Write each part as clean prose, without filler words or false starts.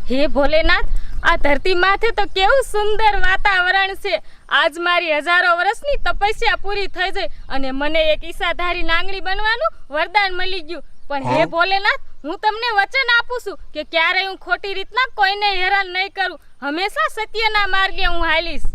હે ભોલેનાથ, આ ધરતી માથે તો કેવું સુંદર વાતાવરણ છે. આજ મારી હજારો વર્ષની તપસ્યા પૂરી થઈ ગઈ અને મને એક ઈશાધારી નાંગણી બનવાનું વરદાન મળી ગયું. પણ હે ભોલેનાથ, હું તમને વચન આપું છું કે ક્યારેય હું ખોટી રીતના કોઈને હેરાન નહીં કરું. હંમેશા સત્યના માર્ગે હું હાલીશ.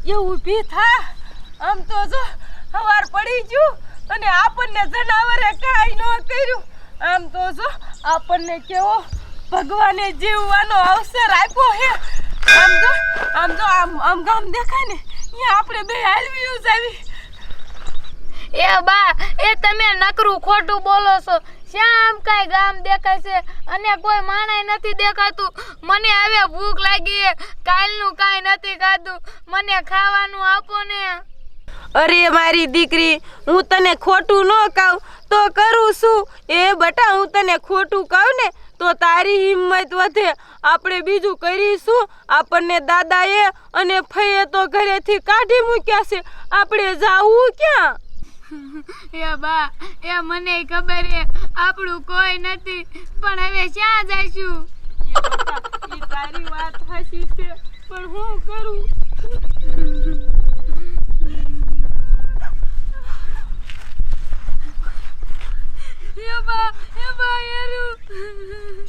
એ ઊભી થા. આમ તો જો હવાર પડી ગયું અને આપણને જનાવરે કાંઈ ન કર્યું. આમ તો જો આપણને કેવો ભગવાને જીવવાનો અવસર આપ્યો હે. આમ ગામ દેખાય ને અહીંયા આપણે બે હાલવી જાવી. એ બા, એ તમે નકરું ખોટું બોલો છો. શ્યામ કાંઈ ગામ દેખાય છે અને કોઈ માણાય નથી દેખાતું. મને હવે ભૂખ લાગી, કાલનું કાંઈ નથી ખાધું. મને ખાવાનું આપો ને. અરે મારી દીકરી, હું તને ખોટું ન કહું તો કરું છું. એ બટા, હું તને ખોટું કહું ને તો તારી હિંમત વધે. આપણે બીજું કરીશું. આપણને દાદાએ અને ફઈએ તો ઘરેથી કાઢી મૂક્યા છે. આપણે જાવું ક્યાં? એ બા, એ મને ખબર છે આપણું કોઈ નથી, પણ હવે ક્યાં જઈશું? એ તારી વાત સાચી છે, પણ હું કરું?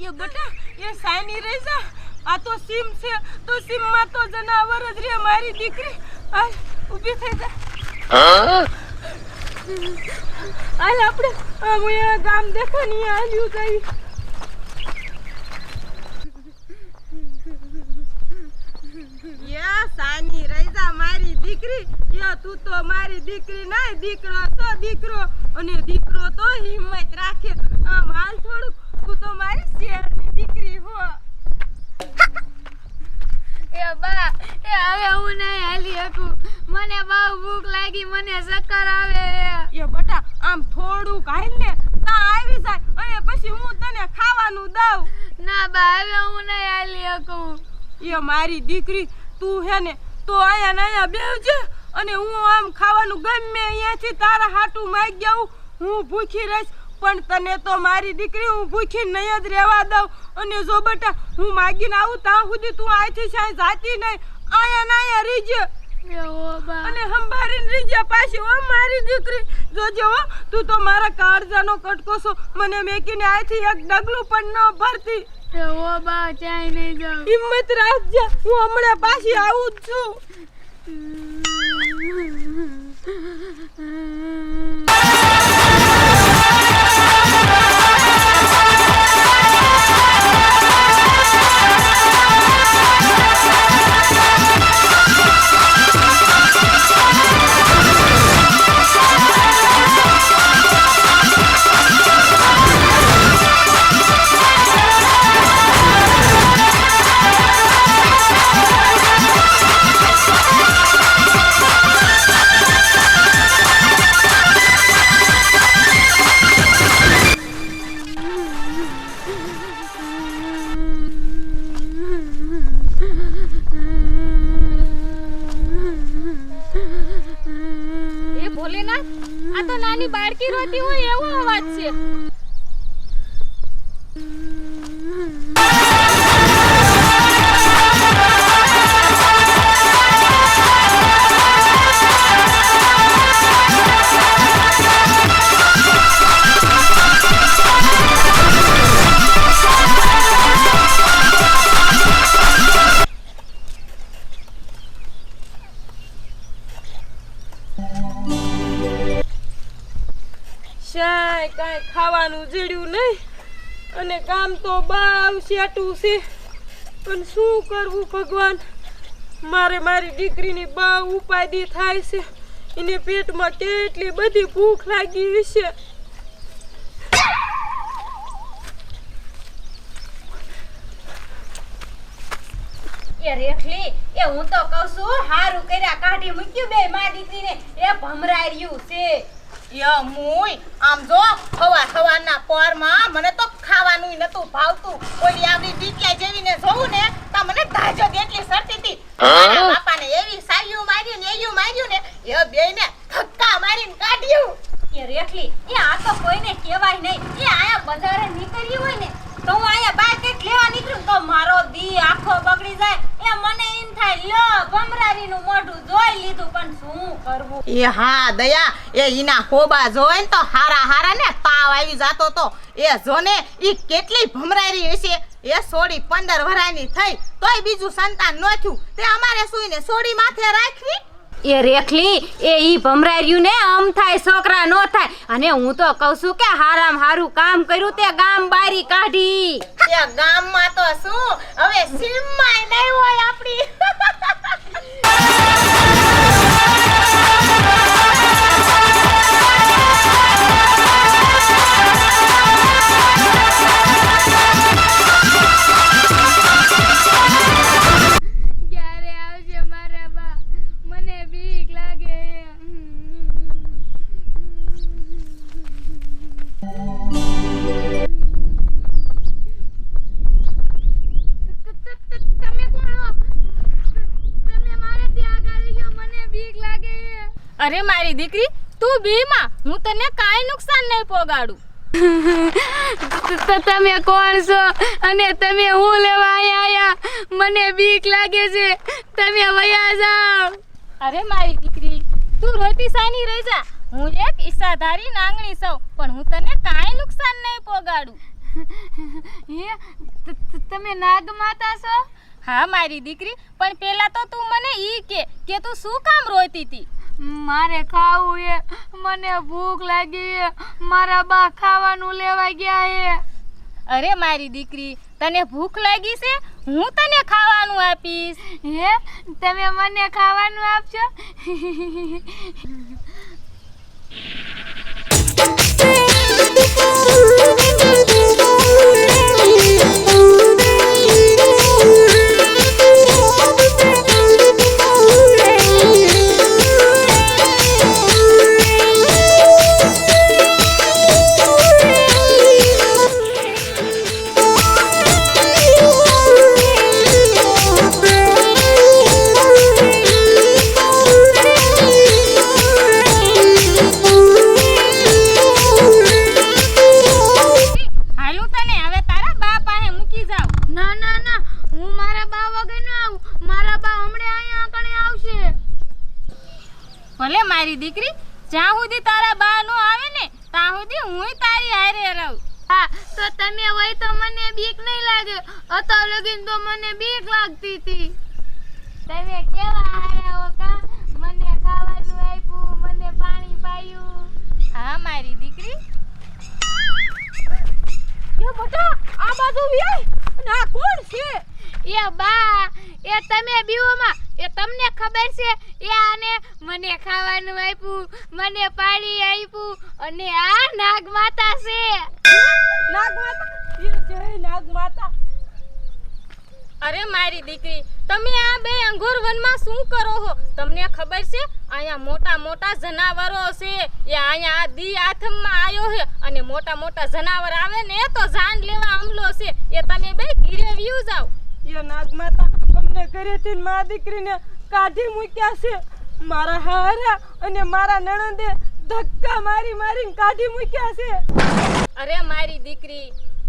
એ બટા, એ સાયની રહી જા. આ તો સીમ છે, તો સીમમાં તો જનાવર જ રે. મારી દીકરી હાલ ઊભી થઈ જા. હાલ આપણે આમ ગામ દેખો ને હાલ્યું જઈ. સાની રહી જા મારી દીકરી. તું તો મારી દીકરી નહીં, દીકરો તો દીકરો, અને દીકરો તો હિંમત રાખે. આમ હાલ થોડુંક, તું તો મારી શેરની દીકરી હો. એ બા, એ હવે હું નહીં હાલી શકું. મને બહુ ભૂખ લાગી, મને ચક્કર આવે. એ બટા, આમ થોડુંક હાલ ને, તા આવી જાય અને પછી હું તને ખાવાનું દઉં. ના બા, હવે હું નહીં હાલી શકું. એ મારી દીકરી, તું હે ને તો અહીંયા ને અહીંયા બેસજે અને હું આમ ખાવાનું ગમે અહીંયાથી તારા હાટું માંગી આવું. હું ભૂખી રહીશ, પણ તને તો મારી દીકરી હું ભૂખી નહીં જ રહેવા દઉં. અને જો બટા, હું માગીને આવું ત્યાં સુધી તું અહીંથી સાંઈ જાતી નહીં. અહીંયા ને અહીંયા રીજે અને સંભાળીને રીજે પાછી. ઓ મારી દીકરી, જોજે હો, તું તો મારા કાળજાનો કટકો છો. મને મેકીને અહીંથી એક ડગલું પણ ન ભરતી. ઓ બા, ચાય નહીં જાઉં. હિંમત રાખજે, હું હમણાં પાછી આવું જ છું. ભોલેનાથ, આ તો નાની બાળકી રોતી હોય એવો અવાજ છે. કાંઈ ખાવાનું જીડ્યું નહીં અને કામ તો બાવ સેટું છે. પણ શું કરવું ભગવાન, મારે મારી દીકરીની બહુ ઉપાધિ થાય છે. એને પેટમાં કેટલી બધી ભૂખ લાગી છે. એ રેખલી એ હું તો કહું છું હારું કર્યા કાઢી મૂક્યું બે માં દીકરીને એ ભમરાર્યું છે. ય મુય આમ જો સવારના પોરમાં મને તો ખાવાનું નતું ભાવતું. ઓલી આવડી ટીટિયા જેવીને જોઉં ને તો મને ધાજો કેટલી સરતી હતી. મારા બાપાને એવી સાયું માર્યું ને એ બેયને ધક્કા મારીને કાઢ્યું. એ રેખલી એ આ તો કોઈને કહેવાય નહીં. એ આયા બજારે નીકળ્યું હોય ને તો હું આયા બાર કંઈક લેવા નીકળું તો મારો દી આખો બગડી જાય. એ મને એમ થાય લ્યો ભમરારીનું મોઢું જોઈ લીધું પણ શું કરવું. એ હા દયા એ ઈના હોબા જોઈ ને તો હારા ને તાવ આવી જાતો તો. એ જોને ઈ કેટલી ભમરારી હશે. એ સોડી 15 વરાની થઈ તોય બીજું સંતાન ન થયું. તે અમારે સુઈને સોડી માથે રાખવી. એ રેખલી એ ઈ ભમરાર્યું ને આમ થાય છોકરા નો થાય. અને હું તો કહું છું કે હારામ હારું કામ કર્યું તે ગામ બારી કાઢી. એ ગામમાં તો શું હવે સીમમાં નહીં હોય આપણી. ક્યારે આવશે મારા બા? મને બીક લાગે. તમે કોણ હો? તમે મારાથી આગળ આવી ગયો. મને બીક લાગે. અરે મારી દીકરી તું બીમાં હું તને કાંઈ નુકસાન નહીં પોગાડું. તમે કોણ છો અને તમે હું લેવા આયા? મને બીક લાગે છે. તમે વયા જાઓ. અરે મારી દીકરી તું રોતી સાની રહી જા. હું એક ઈસાધારી નાંગણી છું પણ હું તને કાંઈ નુકસાન નહીં પોગાડું. તમે નાગ માતા છો? હા મારી દીકરી પણ પેલા તો તું મને ઈ કે તું શું કામ રોતી હતી? મારે ખાવું છે. મને ભૂખ લાગી છે. મારા બા ખાવાનું લેવા ગયા છે. અરે મારી દીકરી તને ભૂખ લાગી છે હું તને ખાવાનું આપીશ. હે તમે મને ખાવાનું આપશો? હાલું તને હવે તારા બા પાસે મૂકી જાઉં. ના ના ના હું મારા બા વગર ન આવું. મારા બા હમણાં અહીંયા કણે આવશે. ભલે મારી દીકરી જ્યાં સુધી તારા બા નો આવે ને ત્યાં સુધી હું તારી હારે રહું. હા તો તમે હોય તો મને બીક નહીં લાગે. અત્યાર લગીન તો મને બીક લાગતી હતી. તમે કેવા હારા હો કા? મને ખાવાનું આપ્યું, મને પાણી પાયું. હા મારી દીકરી. એ બેટા આ બાજુ આય. અને આ કોણ છે? એ બા એ તમે બીઓમાં એ તમને ખબર છે એ આને મને ખાવાનું આપ્યું, મને પાણી આપ્યું અને આ નાગ માતા છે. નાગ માતા? એ જય નાગ માતા. અરે મારી દીકરી તમે આ બે અંગોર વનમાં શું કરો છો? તમને ખબર છે અહીંયા મોટા મોટા જનાવરો છે. એ અહીંયા આ દી આથમમાં આવ્યો છે અને મોટા મોટા જનાવર આવે ને તો જાન લેવા હમલો છે. એ તમે બે ઘીરે વ્યુ જાઓ. એ નાગ માતા અમને ઘરેથી મા દીકરીને કાઢી મૂક્યા છે. મારા હારા અને મારા નણંદે ધક્કા મારીને કાઢી મૂક્યા છે. અરે મારી દીકરી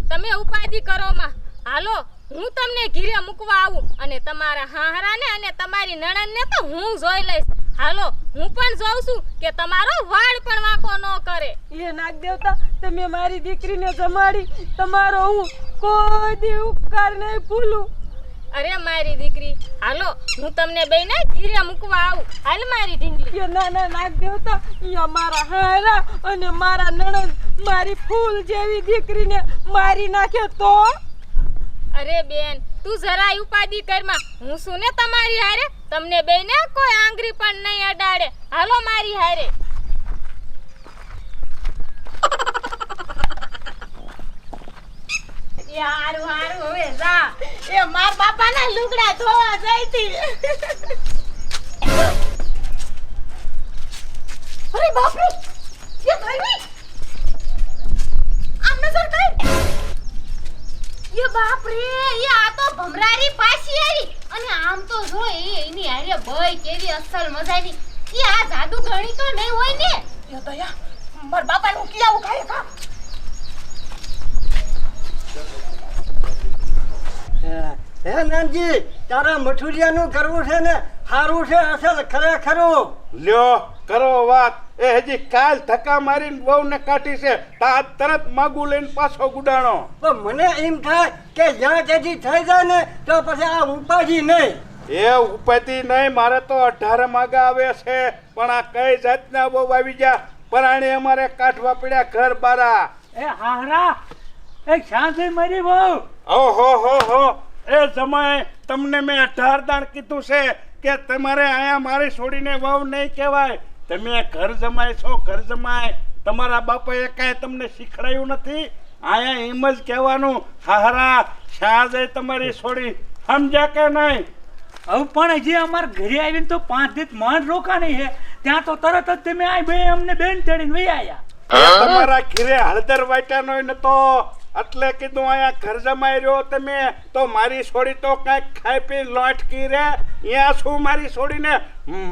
તમે ઉપાધિ કરો માં. હાલો હું તમને ઘીરે મૂકવા આવું અને તમારા હાહરાને અને તમારી નણંદને તો હું જોઈ લઈશ. હાલો હું પણ જોઉં છું કે તમારો વાળ પણ વાંકો ન કરે. એ નાગ દેવતા તમે મારી દીકરીને જમાડી તમારો હું કોઈ દી ઉપકાર નહીં ભૂલું. અરે મારી દીકરી હાલો હું તમને બેને ઘીરે મૂકવા આવું. હાલ મારી ઢીંગલી. એ નાના નાગ દેવતા અહીંયા મારા હારા અને મારા નણંદ મારી ફૂલ જેવી દીકરીને મારી નાખે તો? અરે બેન તું જરાય ઉપાધિ કરમાં. હું શું ને તમારી હારે, તમને બેયને કોઈ આંગળી પણ નહીં અડાડે. હાલો મારી હારે. એ હારું હારું હવે જા. એ માર બાપાના લુગડા ધોવા જઈતી. અરે બાપ રે, એ ધોઈ આમ નજર કર. એ બાપ રે, એ આ તો ભમરારી પાછી આવી. અને આમ તો જો એની હારે ભઈ કેવી અસલ મજાની. એ આ જાદુ ગણી તો નહીં હોય ને. એ દયા, માર બાપાનું કિયાવું ખાય ખા. હે નાનજી, તારા મઠુરિયાનું કરવું છે ને? સારું છે અસલ ખરેખરું. લ્યો કરો વાત. એ હજી કાલ ધક્કા મારીને વહુને કાઢી છે, તા તરત માગું લઈને પાછો ગુડાણો. પણ મને એમ થાય કે જ્યાં તેથી થઈ જાય ને તો પછી આ ઉપાજી નહીં. એ ઉપાધિ નહીં, મારે તો 18 માગા આવે છે, પણ આ કઈ જાતના બહુ આવી ગયા. પરાણે અમારે કાઢવા પડ્યા ઘર બારા. એ હારા, એ શાંતિ મારી બહુ. ઓહો, એ જમાય, તમને મેં 18 દાણ કીધું છે કે તમારે અહીંયા મારી છોડીને વહુ નહીં કહેવાય. તમે ઘર જમાય છો, ઘર જમાય. તમારા બાપાએ કાંઈ તમને શીખડાયું નથી. અહીંયા એમ જ કહેવાનું, હારા શા જાય તમારી છોડી, સમજ્યા કે નહીં? હવે પણ હજી અમારા ઘરે આવીને તો 5 દિવસ માંડ રોકાણી છે, ત્યાં તો તરત જ તમે આ બે અમને બેન ચડીને વહી આયા. તમારા ઘરે હળદર વાટ્યાનો નતો, એટલે કીધું અહીંયા ઘર જમાઈ રહ્યો તમે તો મારી છોડી તો કાંઈક ખાઈ પી લોટકી રે. અહીંયા શું મારી છોડીને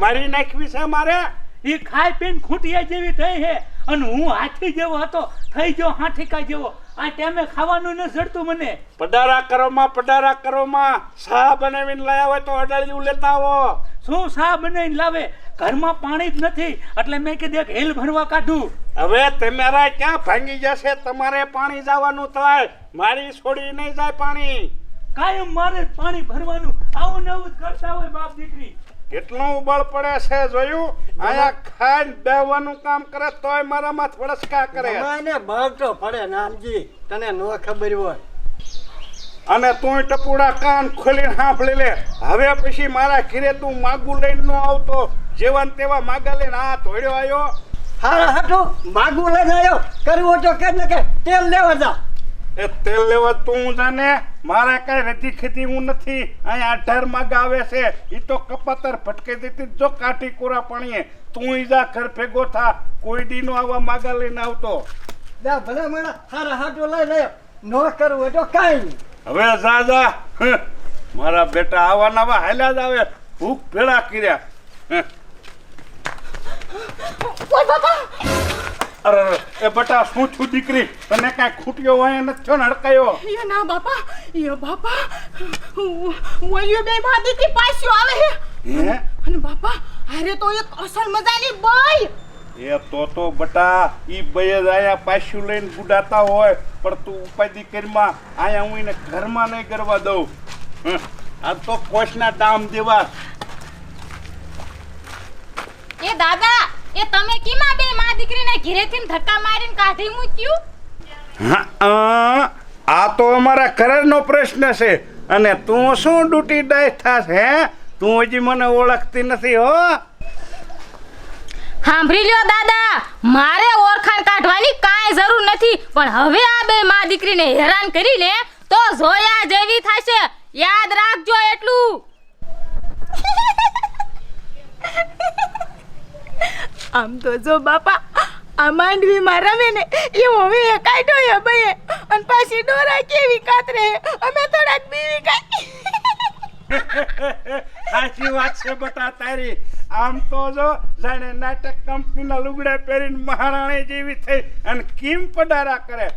મારી નાખવી છે મારે? એ ખાઈ પીને ખૂંટિયા જેવી થઈ છે, અને હું હાથી જેવો હતો, થઈ ગયો હાથીકા જેવો. આ ટાઈમે ખાવાનું ન જડતું મને. પડારા કરોમાં શા બનાવીને લાયા હોય તો અડાળિયું લેતા આવો. શું શા બનાવીને લાવે? ઘરમાં પાણી જ નથી, એટલે મેં કીધું એક હેલ ભરવા કાઢું. હવે તમારા ક્યાં ભાંગી જશે? તમારે પાણી જવાનું થાય, મારી છોડી નહીં જાય પાણી. કાયમ મારે જ પાણી ભરવાનું. આવું ને આવું જ કરતા હોય બાપ દીકરી. કેટલું બળ પડે છે જોયું? અહીંયા ખાઈને બેહવાનું કામ કરે તોય મારા માથ વળસકા કરે. જમાઈને બળ તો પડે નાનજી, તને ન ખબર હોય. અને તું ટપુડા કાન ખોલીને સાંભળી લે. હવે પછી મારા ઘરે તું માગું લઈને ન આવતો. જેવાન તેવા માગા લઈને આ ધોડ્યો આવ્યો. હારા હાટું માગું લઈને આવ્યો. કરવું તો કે ને કે તેલ લેવા જા. એ તેલ લેવા તું જાને, મારે કઈ રતી ખેતી હું નથી. અહીંયા 18 માગા આવે છે, ઈ તો કપાતર ભટકે દેતી જો કાઠી કોરા પાણીએ. તું જા ઘર ભેગો થા, કોઈ દી નો આવા માગા લઈને આવતો. જા ભલે મને હારા હાટું લઈને આવ્યો. ન કરવું હોય તો કાંઈ નહીં. હવે જા મારા બેટા આવા નવા હાલ્યા જ આવે, ભૂખ ભેળા કર્યા. અરે એ બટા શું છું દીકરી, તને કાંઈ ખૂટ્યો હોય નથી થયો ને હડકાયો? એ ના બાપા, એ બાપા, ઓલિયો બે માં દીકરી પાછો આવે છે. હે? અને બાપા, અરે તો એક અસલ મજાની બાઈ. એ તો બટા ઈ બયે જ આયા પાછું લઈને ગુડાતા હોય, પણ તું ઉપાધિ કરીમાં આયા હું એને ઘરમાં નહીં કરવા દઉં. આ તો કોશના દામ દેવા. એ દાદા, એ તમે કીમાં બે માં દીકરીને ઘરેથી ધક્કા મારીને કાઢી મૂક્યું? આ તો અમારા ઘરનો પ્રશ્ન છે, અને તું શું ડૂટી ડાય થાસ? હે, તું હજી મને ઓળખતી નથી હો. સાંભળી લ્યો દાદા, મારે ઓળખાણ કાઢવાની કાંઈ જરૂર નથી, પણ હવે આ બે માં દીકરીને હેરાન કરીને તો જોયા જેવી થશે. યાદ રાખજો એટલું. આમ તો જો બાપા, આ માંડવીમાં રમે ને એવો હવે કાઢ્યો હે ભાઈ, અને પાછી ડોરા કેવી કાતરે. અમે થોડાક બીવી કાઢી. સાચી વાત છે બટા તારી. આમ તો જો જાણે નાટક કંપનીના લુગડા પહેરીને મહારાણી જેવી થઈ અને કેમ પડારા કરે.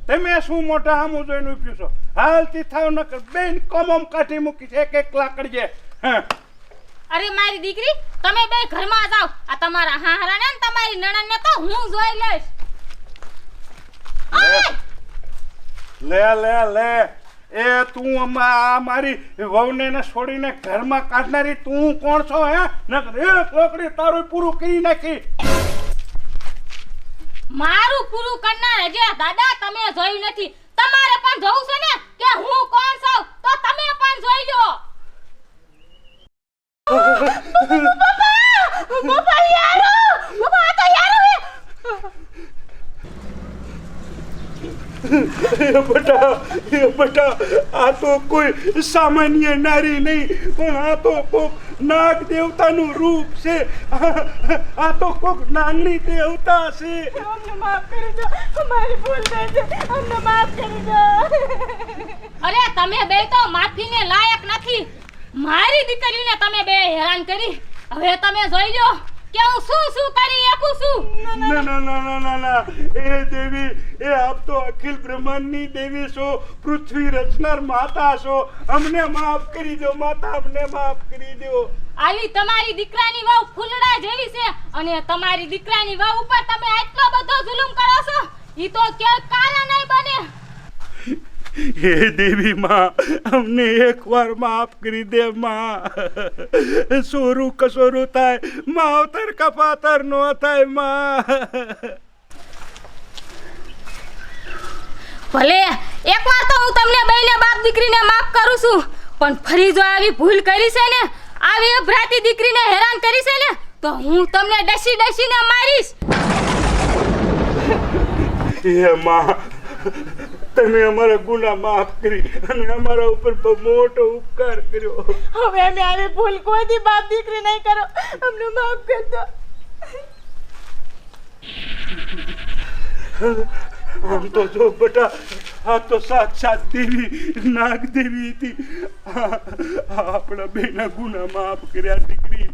તમે શું મોટા હામું જોઈને ઉભ્યું છો? હાલતી થાવ નકર બેન કોમમ કાઢી મૂકી છે એક લાકડીએ. અરે મારી દીકરી, તમે બે ઘરમાં જાઓ. આ તમારા હાહરાને ને તમારી નણંદને તો હું જોઈ લઈશ. લે એ તું આ મારી વહુને ને છોડીને ઘરમાં કાઢનારી તું કોણ છો? હે, નકર એક લાકડી તારું પૂરું કરી નાખી. મારું પૂરું કરનાર હજી દાદા તમે જોયું નથી. તમારે પણ જોવું છે ને કે હું કોણ છું, તો તમે બેટા આ તો કોઈ સામાન્ય નારી નહીં પણ આ તો કોક નાગ દેવતાનું રૂપ છે આ તો કોક નાગની દેવતા છે અમને માફ કરી દો અમારી ભૂલ થઈ છે અમને માફ કરી દો અરે તમે બે તો માફીને લાયક નથી મારી દીકરીને તમે બે હેરાન કરી હવે તમે જોઈ લો કે હું શું કરી શકું છું ના એ દેવી એ આપ તો અખિલ બ્રહ્માંડની દેવી છો પૃથ્વી રચનાર માતા છો અમને માફ કરી દો માતા અમને માફ કરી દો આલી તમારી દીકરાની વહુ ફૂલડા જેવી છે અને તમારી દીકરાની વહુ ઉપર તમે આટલો બધો જુલુમ કરો છો ઈ તો કે કાલે નહીં બને હે દેવી માં અમને એકવાર માફ કરી દે માં સોરું કસોરું થાય માવતર કપાતર નો થાય માં ભલે એકવાર તો હું તમને બેયને બાપ દીકરીને માફ કરું છું પણ ફરી જો આવી ભૂલ કરી છે ને આવી અભરાતી દીકરીને હેરાન કરી છે ને તો હું તમને ડસીને મારીશ હે માં તમે અમારા ગુના માફ કરી અને અમારા ઉપર બહુ મોટો ઉપકાર કર્યો હવે અમે આવી ભૂલ કોઈ દી બાપ દીકરી નહીં કરો અમને માફ કરી દો આમ તો જો બેટા આ તો સાક્ષાત દેવી નાગ દેવી હતી આપણા બેના ગુના માફ કર્યા દીકરી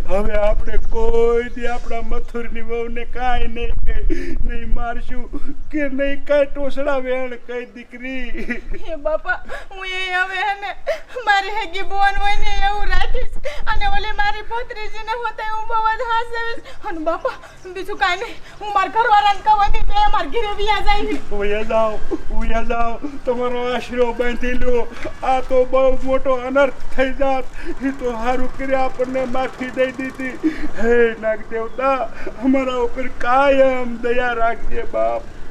હવે આપણે કોઈ દી આપણા મથુરની વહુને કાંઈ નહીં કહી નહીં મારશું કે નહીં કાંઈ ટોસડા વેણ કઈ દીકરી હે બાપા હું એ હવે હે મારી હેગી બોન હોય ને એવું રાખીશ અને ઓલી મારી ભત્રીજીને હોતે હું બહુ જ હાસવીશ અને બાપા બીજું કાંઈ નહીં હું મારા ઘરવાળાને કહું કે મારા ઘરે વિયા જાય ઉયા જાઓ તમારો આશરો બાંધી લો આ તો બહુ મોટો અનર્થ થઈ જાત એ તો સારું કર્યા આપણને માફી દઈ દીધી હે નાગ દેવતા અમારા ઉપર કાયમ દયા રાખજે બાપ